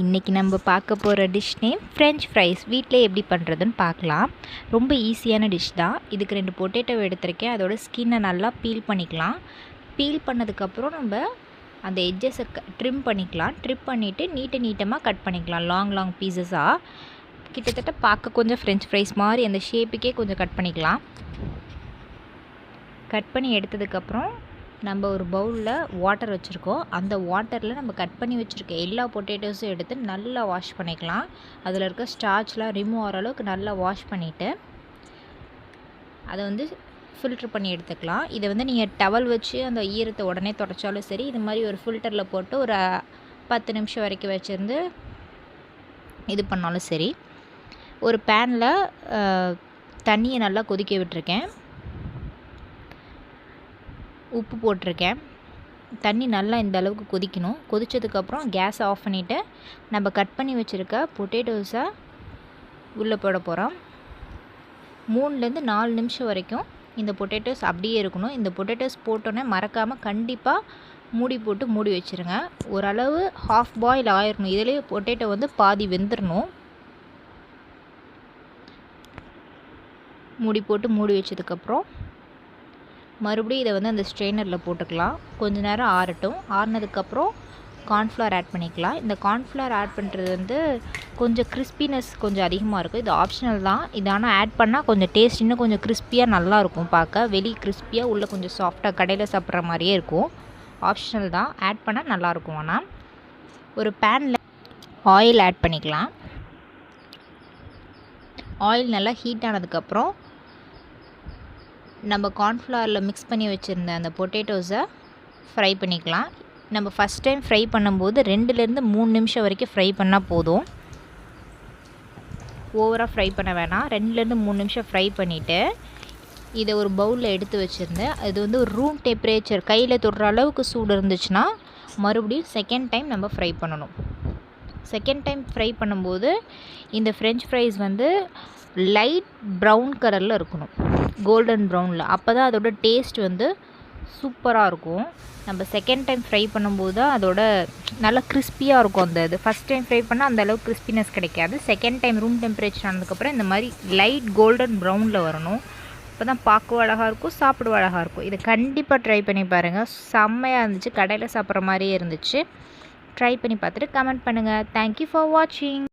இன்றைக்கி நம்ம பார்க்க போகிற டிஷ் நேம் ஃப்ரெஞ்ச் ஃப்ரைஸ். வீட்டிலே எப்படி பண்ணுறதுன்னு பார்க்கலாம். ரொம்ப ஈஸியான டிஷ் தான். இதுக்கு 2 பொட்டேட்டோ எடுத்திருக்கேன். அதோட ஸ்கின்னை நல்லா பீல் பண்ணிக்கலாம். பீல் பண்ணதுக்கப்புறம் நம்ம அந்த எட்ஜஸை ட்ரிம் பண்ணிக்கலாம். ட்ரிம் பண்ணிவிட்டு நீட்டமாக கட் பண்ணிக்கலாம். லாங் பீசஸாக கிட்டத்தட்ட பார்க்க கொஞ்சம் ஃப்ரெஞ்ச் ஃப்ரைஸ் மாதிரி அந்த ஷேப்புக்கே கொஞ்சம் கட் பண்ணிக்கலாம். கட் பண்ணி எடுத்ததுக்கப்புறம் நம்ம ஒரு பவுலில் வாட்டர் வச்சுருக்கோம். அந்த வாட்டரில் நம்ம கட் பண்ணி வச்சுருக்க எல்லா பொட்டேட்டோஸும் எடுத்து நல்லா வாஷ் பண்ணிக்கலாம். அதில் இருக்க ஸ்டார்ச்லாம் ரிமூவ் ஆகிற அளவுக்கு நல்லா வாஷ் பண்ணிவிட்டு அதை ஃபில்ட்ரு பண்ணி எடுத்துக்கலாம். இதை நீங்கள் டவல் வச்சு அந்த ஈரத்தை உடனே தொடச்சாலும் சரி, இது மாதிரி ஒரு ஃபில்டரில் போட்டு ஒரு 10 நிமிஷம் வரைக்கும் வச்சுருந்து இது பண்ணாலும் சரி. ஒரு பேனில் தண்ணியை நல்லா கொதிக்க விட்டுருக்கேன். உப்பு போட்டிருக்கேன். தண்ணி நல்லா இந்த அளவுக்கு கொதிக்கணும். கொதித்ததுக்கப்புறம் கேஸை ஆஃப் பண்ணிவிட்டு நம்ம கட் பண்ணி வச்சுருக்க பொட்டேட்டோஸை உள்ளே போட போகிறோம். 3லேருந்து 4 நிமிஷம் வரைக்கும் இந்த பொட்டேட்டோஸ் அப்படியே இருக்கணும். இந்த பொட்டேட்டோஸ் போட்டோன்னே மறக்காமல் கண்டிப்பாக மூடி வச்சுருங்க. ஓரளவு ஹாஃப் பாயில் ஆயிடணும். இதிலே பொட்டேட்டோ பாதி வெந்துடணும். மூடி வச்சதுக்கப்புறம் மறுபடியும் இதை அந்த ஸ்ட்ரெயினரில் போட்டுக்கலாம். கொஞ்ச நேரம் ஆறட்டும். ஆறினதுக்கப்புறம் கார்ன்ஃப்ளவர் ஆட் பண்ணிக்கலாம். இந்த கார்ன்ஃப்ளவர் ஆட் பண்ணுறது கொஞ்சம் கிறிஸ்பினஸ் கொஞ்சம் அதிகமாக இருக்கும். இது ஆப்ஷனல் தான். இது ஆனால் ஆட் பண்ணால் கொஞ்சம் டேஸ்ட் இன்னும் கொஞ்சம் கிறிஸ்பியாக நல்லாயிருக்கும். பார்க்க வெளியே கிறிஸ்பியாக உள்ளே கொஞ்சம் சாஃப்டாக கடையில் சாப்பிட்ற மாதிரியே இருக்கும். ஆப்ஷனல் தான், ஆட் பண்ணால் நல்லாயிருக்கும். ஆனால் ஒரு பேனில் ஆயில் ஆட் பண்ணிக்கலாம். ஆயில் நல்லா ஹீட் ஆனதுக்கப்புறம் நம்ம கார்ன்ஃப்ளவரில் மிக்ஸ் பண்ணி வச்சுருந்த அந்த பொட்டேட்டோஸை ஃப்ரை பண்ணிக்கலாம். நம்ம ஃபஸ்ட் டைம் ஃப்ரை பண்ணும்போது 2லேருந்து 3 நிமிஷம் வரைக்கும் ஃப்ரை பண்ணால் போதும். ஓவராக ஃப்ரை பண்ண வேணாம். 2லேருந்து 3 நிமிஷம் ஃப்ரை பண்ணிவிட்டு இதை ஒரு பவுலில் எடுத்து வச்சுருந்தேன். இது ரூம் டெம்பரேச்சர் கையில் தொடுற அளவுக்கு சூடு இருந்துச்சுன்னா மறுபடியும் செகண்ட் டைம் நம்ம ஃப்ரை பண்ணணும். செகண்ட் டைம் ஃப்ரை பண்ணும்போது இந்த ஃப்ரெஞ்ச் ஃப்ரைஸ் லைட் ப்ரௌன் கலரில் இருக்கணும், கோல்டன் ப்ரௌனில். அப்போ தான் அதோட டேஸ்ட் சூப்பராக இருக்கும். நம்ம செகண்ட் டைம் ஃப்ரை பண்ணும்போது தான் அதோட நல்லா கிறிஸ்பியாக இருக்கும். இது ஃபஸ்ட் டைம் ஃப்ரை பண்ணால் அந்தளவுக்கு கிறிஸ்பினஸ் கிடைக்காது. செகண்ட் டைம் ரூம் டெம்பரேச்சர் ஆனதுக்கப்புறம் இந்த மாதிரி லைட் கோல்டன் ப்ரௌனில் வரணும். அப்போ தான் பார்க்கவும் அழகாக இருக்கும், சாப்பிடுவோம் அழகாக இருக்கும். இதை கண்டிப்பாக ட்ரை பண்ணி பாருங்கள். செம்மையாக இருந்துச்சு. கடையில் சாப்பிட்ற மாதிரியே இருந்துச்சு. ட்ரை பண்ணி பார்த்துட்டு கமெண்ட் பண்ணுங்கள். தேங்க்யூ ஃபார் வாட்சிங்.